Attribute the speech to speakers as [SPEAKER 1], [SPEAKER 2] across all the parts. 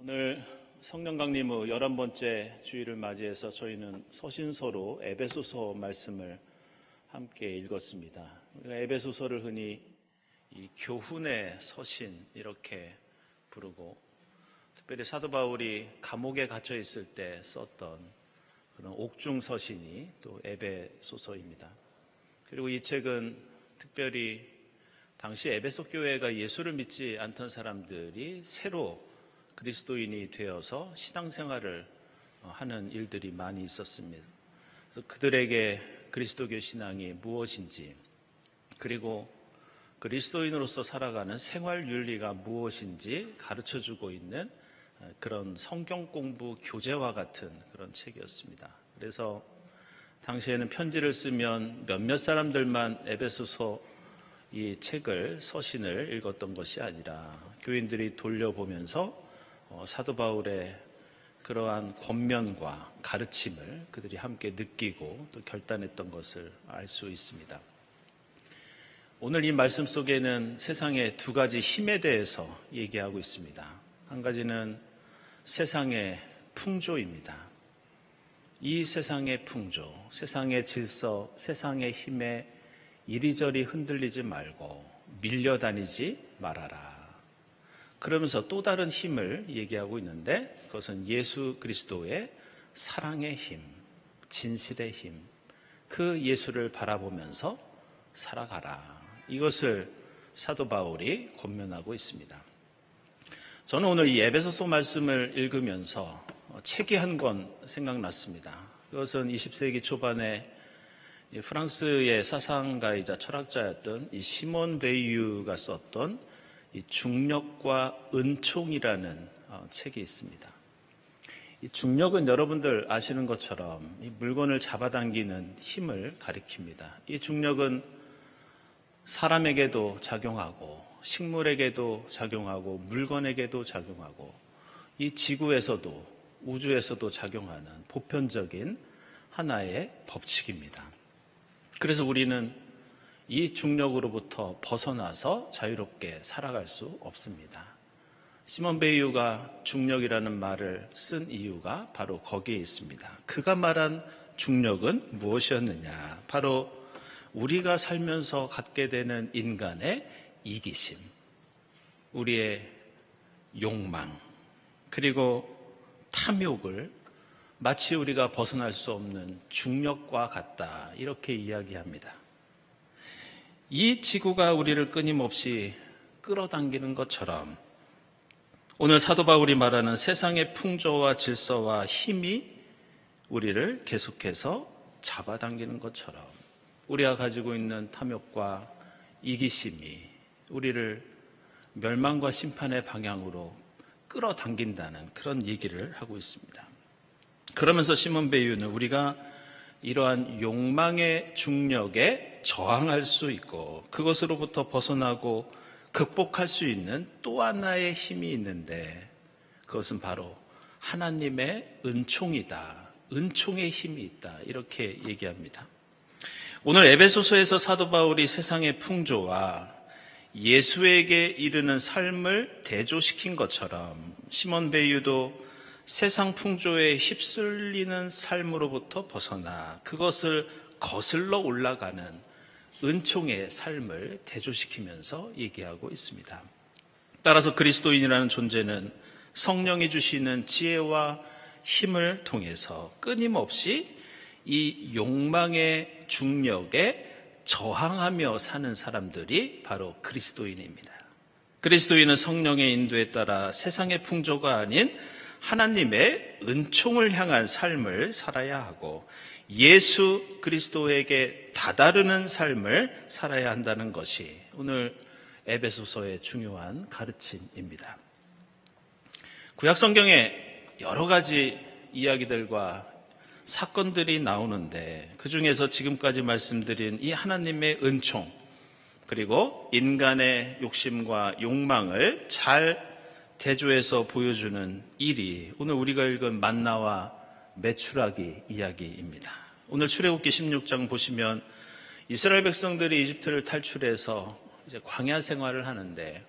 [SPEAKER 1] 오늘 성령 강림 후 11번째 주일을 맞이해서 저희는 서신서로 에베소서 말씀을 함께 읽었습니다. 우리가 에베소서를 흔히 이 교훈의 서신 이렇게 부르고, 특별히 사도 바울이 감옥에 갇혀 있을 때 썼던 그런 옥중 서신이 또 에베소서입니다. 그리고 이 책은 특별히 당시 에베소 교회가 예수를 믿지 않던 사람들이 새로 그리스도인이 되어서 신앙생활을 하는 일들이 많이 있었습니다. 그래서 그들에게 그리스도교 신앙이 무엇인지, 그리고 그리스도인으로서 살아가는 생활 윤리가 무엇인지 가르쳐주고 있는 그런 성경 공부 교재와 같은 그런 책이었습니다. 그래서 당시에는 편지를 쓰면 몇몇 사람들만 에베소서 이 책을, 서신을 읽었던 것이 아니라 교인들이 돌려보면서 사도 바울의 그러한 권면과 가르침을 그들이 함께 느끼고 또 결단했던 것을 알 수 있습니다. 오늘 이 말씀 속에는 세상의 두 가지 힘에 대해서 얘기하고 있습니다. 한 가지는 세상의 풍조입니다. 이 세상의 풍조, 세상의 질서, 세상의 힘에 이리저리 흔들리지 말고 밀려다니지 말아라. 그러면서 또 다른 힘을 얘기하고 있는데, 그것은 예수 그리스도의 사랑의 힘, 진실의 힘, 그 예수를 바라보면서 살아가라. 이것을 사도 바울이 권면하고 있습니다. 저는 오늘 이 에베소서 말씀을 읽으면서 책이 한 권 생각났습니다. 그것은 20세기 초반에 프랑스의 사상가이자 철학자였던 이 시몬 베이유가 썼던 이 중력과 은총이라는 책이 있습니다. 이 중력은 여러분들 아시는 것처럼 이 물건을 잡아당기는 힘을 가리킵니다. 이 중력은 사람에게도 작용하고 식물에게도 작용하고 물건에게도 작용하고 이 지구에서도 우주에서도 작용하는 보편적인 하나의 법칙입니다. 그래서 우리는 이 중력으로부터 벗어나서 자유롭게 살아갈 수 없습니다. 시몬 베이유가 중력이라는 말을 쓴 이유가 바로 거기에 있습니다. 그가 말한 중력은 무엇이었느냐? 바로 우리가 살면서 갖게 되는 인간의 이기심, 우리의 욕망, 그리고 탐욕을 마치 우리가 벗어날 수 없는 중력과 같다, 이렇게 이야기합니다. 이 지구가 우리를 끊임없이 끌어당기는 것처럼 오늘 사도 바울이 말하는 세상의 풍조와 질서와 힘이 우리를 계속해서 잡아당기는 것처럼 우리가 가지고 있는 탐욕과 이기심이 우리를 멸망과 심판의 방향으로 끌어당긴다는 그런 얘기를 하고 있습니다. 그러면서 시몬 베이유는 우리가 이러한 욕망의 중력에 저항할 수 있고 그것으로부터 벗어나고 극복할 수 있는 또 하나의 힘이 있는데, 그것은 바로 하나님의 은총이다. 은총의 힘이 있다. 이렇게 얘기합니다. 오늘 에베소서에서 사도 바울이 세상의 풍조와 예수에게 이르는 삶을 대조시킨 것처럼 시몬 베이유도 세상 풍조에 휩쓸리는 삶으로부터 벗어나 그것을 거슬러 올라가는 은총의 삶을 대조시키면서 얘기하고 있습니다. 따라서 그리스도인이라는 존재는 성령이 주시는 지혜와 힘을 통해서 끊임없이 이 욕망의 중력에 저항하며 사는 사람들이 바로 그리스도인입니다. 그리스도인은 성령의 인도에 따라 세상의 풍조가 아닌 하나님의 은총을 향한 삶을 살아야 하고 예수 그리스도에게 다다르는 삶을 살아야 한다는 것이 오늘 에베소서의 중요한 가르침입니다. 구약 성경에 여러 가지 이야기들과 사건들이 나오는데 그 중에서 지금까지 말씀드린 이 하나님의 은총, 그리고 인간의 욕심과 욕망을 잘 대조해서 보여주는 일이 오늘 우리가 읽은 만나와 메추라기 이야기입니다. 오늘 출애굽기 16장 보시면 이스라엘 백성들이 이집트를 탈출해서 이제 광야 생활을 하는데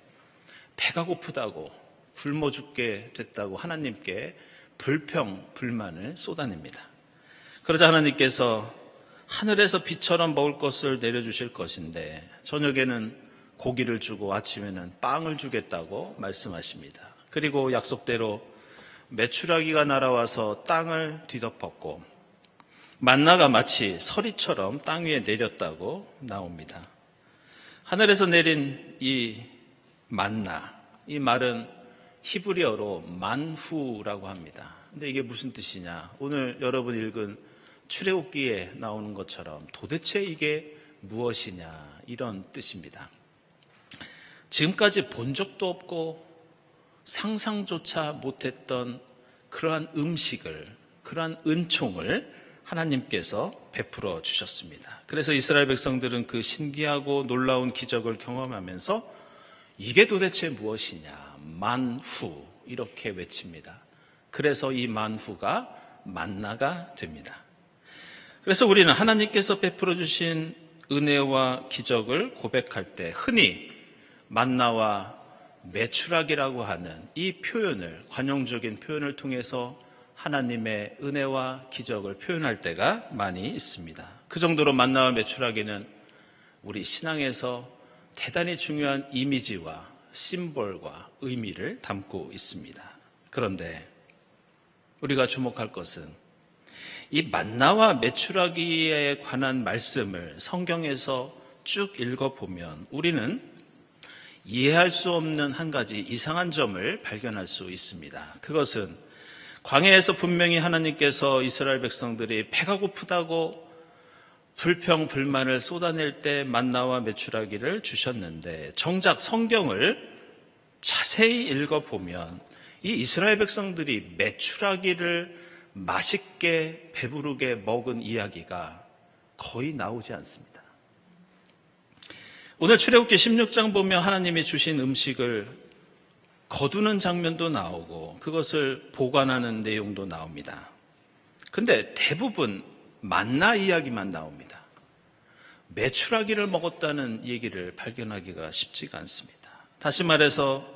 [SPEAKER 1] 배가 고프다고 굶어 죽게 됐다고 하나님께 불평불만을 쏟아냅니다. 그러자 하나님께서 하늘에서 비처럼 먹을 것을 내려주실 것인데 저녁에는 고기를 주고 아침에는 빵을 주겠다고 말씀하십니다. 그리고 약속대로 메추라기가 날아와서 땅을 뒤덮었고 만나가 마치 서리처럼 땅 위에 내렸다고 나옵니다. 하늘에서 내린 이 만나, 이 말은 히브리어로 만후라고 합니다. 근데 이게 무슨 뜻이냐? 오늘 여러분 읽은 출애굽기에 나오는 것처럼 도대체 이게 무엇이냐? 이런 뜻입니다. 지금까지 본 적도 없고 상상조차 못했던 그러한 음식을, 그러한 은총을 하나님께서 베풀어 주셨습니다. 그래서 이스라엘 백성들은 그 신기하고 놀라운 기적을 경험하면서 이게 도대체 무엇이냐? 만후, 이렇게 외칩니다. 그래서 이 만후가 만나가 됩니다. 그래서 우리는 하나님께서 베풀어 주신 은혜와 기적을 고백할 때 흔히 만나와 메추라기라고 하는 이 표현을, 관용적인 표현을 통해서 하나님의 은혜와 기적을 표현할 때가 많이 있습니다. 그 정도로 만나와 메추라기는 우리 신앙에서 대단히 중요한 이미지와 심볼과 의미를 담고 있습니다. 그런데 우리가 주목할 것은 이 만나와 메추라기에 관한 말씀을 성경에서 쭉 읽어보면 우리는 이해할 수 없는 한 가지 이상한 점을 발견할 수 있습니다. 그것은 광야에서 분명히 하나님께서 이스라엘 백성들이 배가 고프다고 불평불만을 쏟아낼 때 만나와 메추라기를 주셨는데 정작 성경을 자세히 읽어보면 이 이스라엘 백성들이 메추라기를 맛있게 배부르게 먹은 이야기가 거의 나오지 않습니다. 오늘 출애굽기 16장 보면 하나님이 주신 음식을 거두는 장면도 나오고 그것을 보관하는 내용도 나옵니다. 근데 대부분 만나 이야기만 나옵니다. 메추라기를 먹었다는 얘기를 발견하기가 쉽지가 않습니다. 다시 말해서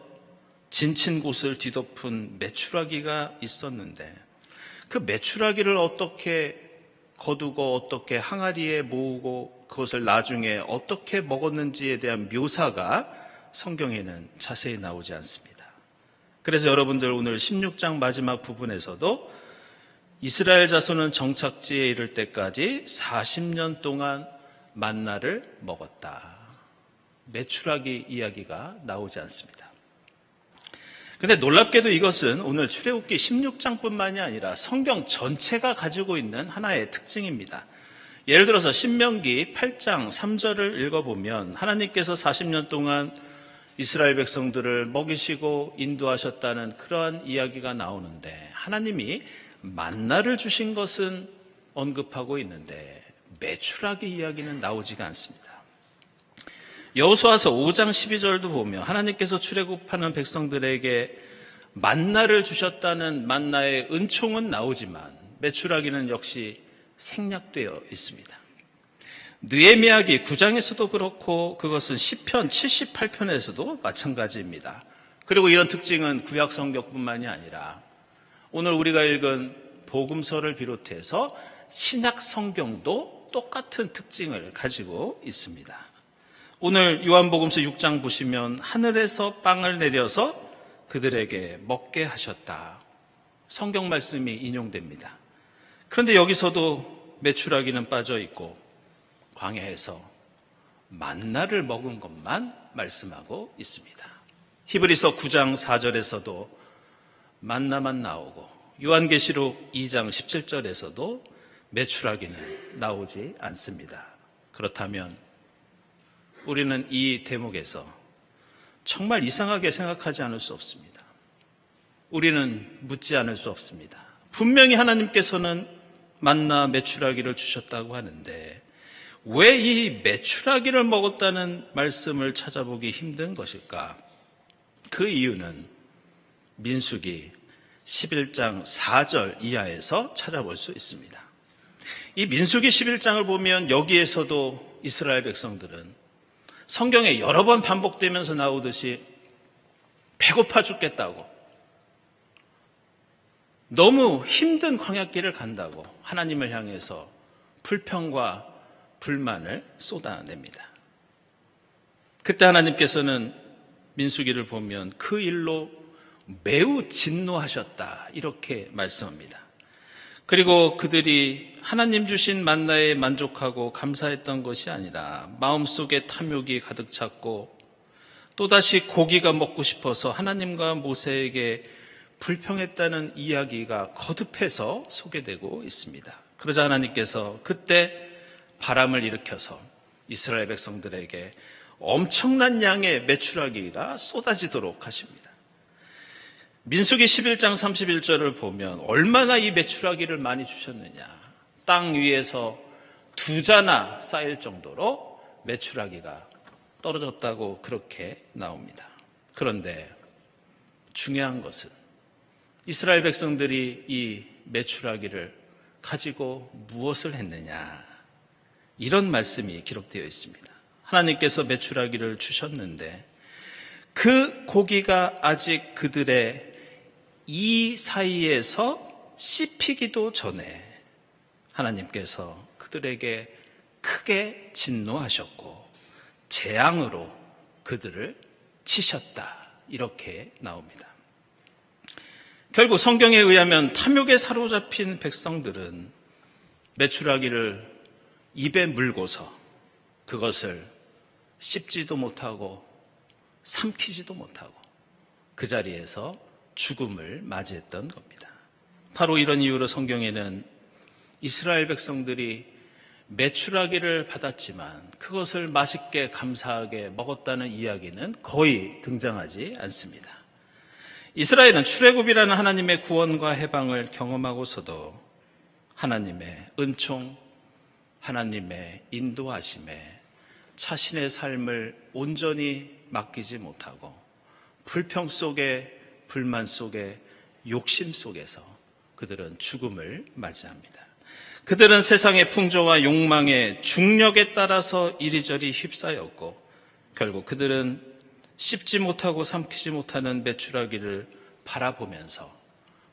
[SPEAKER 1] 진친 곳을 뒤덮은 메추라기가 있었는데 그 메추라기를 어떻게 거두고 어떻게 항아리에 모으고 그것을 나중에 어떻게 먹었는지에 대한 묘사가 성경에는 자세히 나오지 않습니다. 그래서 여러분들 오늘 16장 마지막 부분에서도 이스라엘 자손은 정착지에 이를 때까지 40년 동안 만나를 먹었다. 메추라기 이야기가 나오지 않습니다. 근데 놀랍게도 이것은 오늘 출애굽기 16장뿐만이 아니라 성경 전체가 가지고 있는 하나의 특징입니다. 예를 들어서 신명기 8장 3절을 읽어보면 하나님께서 40년 동안 이스라엘 백성들을 먹이시고 인도하셨다는 그러한 이야기가 나오는데 하나님이 만나를 주신 것은 언급하고 있는데 메추라기 이야기는 나오지가 않습니다. 여호수아서 5장 12절도 보면 하나님께서 출애굽하는 백성들에게 만나를 주셨다는 만나의 은총은 나오지만 메추라기는 역시 생략되어 있습니다. 느헤미야기 9장에서도 그렇고 그것은 시편 78편에서도 마찬가지입니다. 그리고 이런 특징은 구약 성경뿐만이 아니라 오늘 우리가 읽은 복음서를 비롯해서 신약 성경도 똑같은 특징을 가지고 있습니다. 오늘 요한복음서 6장 보시면 하늘에서 빵을 내려서 그들에게 먹게 하셨다. 성경 말씀이 인용됩니다. 그런데 여기서도 메추라기는 빠져 있고 광야에서 만나를 먹은 것만 말씀하고 있습니다. 히브리서 9장 4절에서도 만나만 나오고 요한계시록 2장 17절에서도 메추라기는 나오지 않습니다. 그렇다면 우리는 이 대목에서 정말 이상하게 생각하지 않을 수 없습니다. 우리는 묻지 않을 수 없습니다. 분명히 하나님께서는 만나 메추라기를 주셨다고 하는데 왜 이 메추라기를 먹었다는 말씀을 찾아보기 힘든 것일까? 그 이유는 민수기 11장 4절 이하에서 찾아볼 수 있습니다. 이 민수기 11장을 보면 여기에서도 이스라엘 백성들은 성경에 여러 번 반복되면서 나오듯이 배고파 죽겠다고 너무 힘든 광야길을 간다고 하나님을 향해서 불평과 불만을 쏟아냅니다. 그때 하나님께서는 민수기를 보면 그 일로 매우 진노하셨다 이렇게 말씀합니다. 그리고 그들이 하나님 주신 만나에 만족하고 감사했던 것이 아니라 마음속에 탐욕이 가득 찼고 또다시 고기가 먹고 싶어서 하나님과 모세에게 불평했다는 이야기가 거듭해서 소개되고 있습니다. 그러자 하나님께서 그때 바람을 일으켜서 이스라엘 백성들에게 엄청난 양의 메추라기가 쏟아지도록 하십니다. 민수기 11장 31절을 보면 얼마나 이 메추라기를 많이 주셨느냐. 땅 위에서 2자나 쌓일 정도로 메추라기가 떨어졌다고 그렇게 나옵니다. 그런데 중요한 것은 이스라엘 백성들이 이 메추라기를 가지고 무엇을 했느냐. 이런 말씀이 기록되어 있습니다. 하나님께서 메추라기를 주셨는데 그 고기가 아직 그들의 이 사이에서 씹히기도 전에 하나님께서 그들에게 크게 진노하셨고 재앙으로 그들을 치셨다. 이렇게 나옵니다. 결국 성경에 의하면 탐욕에 사로잡힌 백성들은 메추라기를 입에 물고서 그것을 씹지도 못하고 삼키지도 못하고 그 자리에서 죽음을 맞이했던 겁니다. 바로 이런 이유로 성경에는 이스라엘 백성들이 메추라기를 받았지만 그것을 맛있게 감사하게 먹었다는 이야기는 거의 등장하지 않습니다. 이스라엘은 출애굽이라는 하나님의 구원과 해방을 경험하고서도 하나님의 은총, 하나님의 인도하심에 자신의 삶을 온전히 맡기지 못하고 불평 속에, 불만 속에, 욕심 속에서 그들은 죽음을 맞이합니다. 그들은 세상의 풍조와 욕망의 중력에 따라서 이리저리 휩싸였고 결국 그들은 씹지 못하고 삼키지 못하는 메추라기를 바라보면서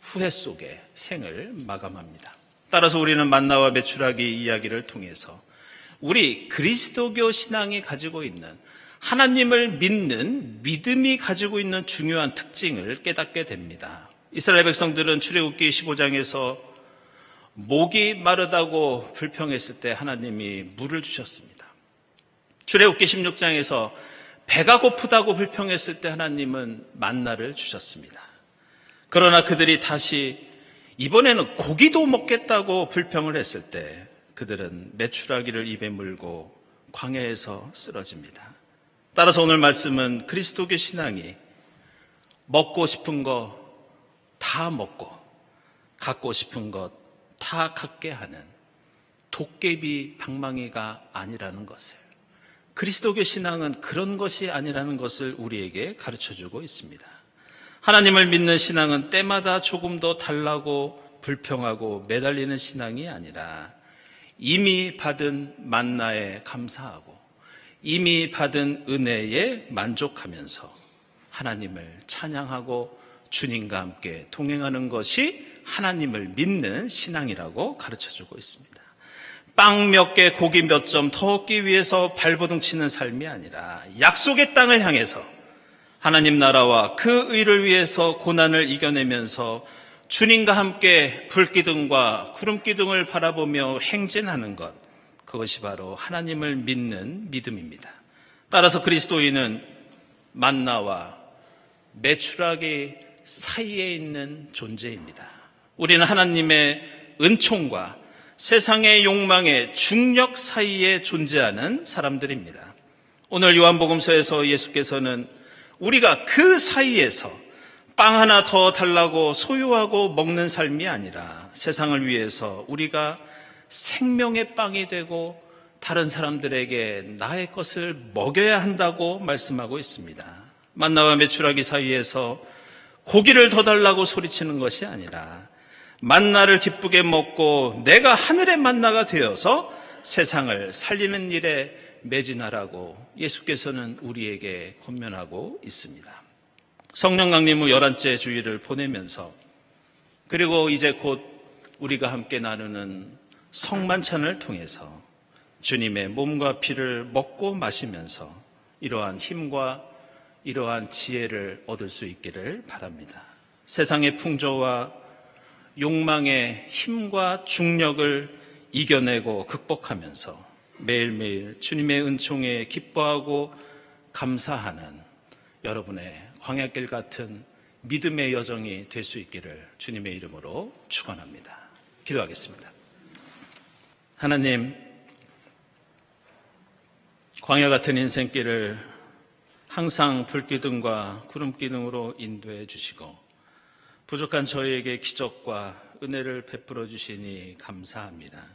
[SPEAKER 1] 후회 속에 생을 마감합니다. 따라서 우리는 만나와 메추라기 이야기를 통해서 우리 그리스도교 신앙이 가지고 있는 하나님을 믿는 믿음이 가지고 있는 중요한 특징을 깨닫게 됩니다. 이스라엘 백성들은 출애굽기 15장에서 목이 마르다고 불평했을 때 하나님이 물을 주셨습니다. 출애굽기 16장에서 배가 고프다고 불평했을 때 하나님은 만나를 주셨습니다. 그러나 그들이 다시 이번에는 고기도 먹겠다고 불평을 했을 때 그들은 메추라기를 입에 물고 광야에서 쓰러집니다. 따라서 오늘 말씀은 그리스도의 신앙이 먹고 싶은 거 다 먹고 갖고 싶은 것 다 갖게 하는 도깨비 방망이가 아니라는 것을, 그리스도의 신앙은 그런 것이 아니라는 것을 우리에게 가르쳐주고 있습니다. 하나님을 믿는 신앙은 때마다 조금 더 달라고 불평하고 매달리는 신앙이 아니라 이미 받은 만나에 감사하고 이미 받은 은혜에 만족하면서 하나님을 찬양하고 주님과 함께 동행하는 것이 하나님을 믿는 신앙이라고 가르쳐주고 있습니다. 빵 몇 개, 고기 몇 점 더 얻기 위해서 발버둥 치는 삶이 아니라 약속의 땅을 향해서 하나님 나라와 그 의를 위해서 고난을 이겨내면서 주님과 함께 불기둥과 구름기둥을 바라보며 행진하는 것, 그것이 바로 하나님을 믿는 믿음입니다. 따라서 그리스도인은 만나와 메추라기 사이에 있는 존재입니다. 우리는 하나님의 은총과 세상의 욕망의 중력 사이에 존재하는 사람들입니다. 오늘 요한복음서에서 예수께서는 우리가 그 사이에서 빵 하나 더 달라고 소유하고 먹는 삶이 아니라 세상을 위해서 우리가 생명의 빵이 되고 다른 사람들에게 나의 것을 먹여야 한다고 말씀하고 있습니다. 만나와 메추라기 사이에서 고기를 더 달라고 소리치는 것이 아니라 만나를 기쁘게 먹고 내가 하늘의 만나가 되어서 세상을 살리는 일에 매진하라고 예수께서는 우리에게 권면하고 있습니다. 성령 강림 후 11째 주일을 보내면서 그리고 이제 곧 우리가 함께 나누는 성만찬을 통해서 주님의 몸과 피를 먹고 마시면서 이러한 힘과 이러한 지혜를 얻을 수 있기를 바랍니다. 세상의 풍조와 욕망의 힘과 중력을 이겨내고 극복하면서 매일매일 주님의 은총에 기뻐하고 감사하는 여러분의 광야길 같은 믿음의 여정이 될 수 있기를 주님의 이름으로 축원합니다. 기도하겠습니다. 하나님, 광야 같은 인생길을 항상 불기둥과 구름기둥으로 인도해 주시고 부족한 저희에게 기적과 은혜를 베풀어 주시니 감사합니다.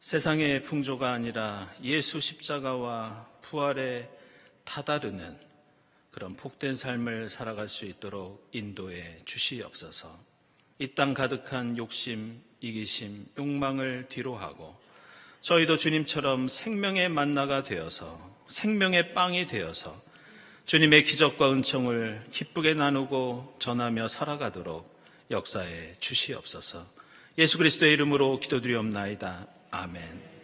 [SPEAKER 1] 세상의 풍조가 아니라 예수 십자가와 부활에 다다르는 그런 복된 삶을 살아갈 수 있도록 인도해 주시옵소서. 이 땅 가득한 욕심, 이기심, 욕망을 뒤로하고 저희도 주님처럼 생명의 만나가 되어서 생명의 빵이 되어서 주님의 기적과 은총을 기쁘게 나누고 전하며 살아가도록 역사해 주시옵소서. 예수 그리스도의 이름으로 기도드리옵나이다. 아멘.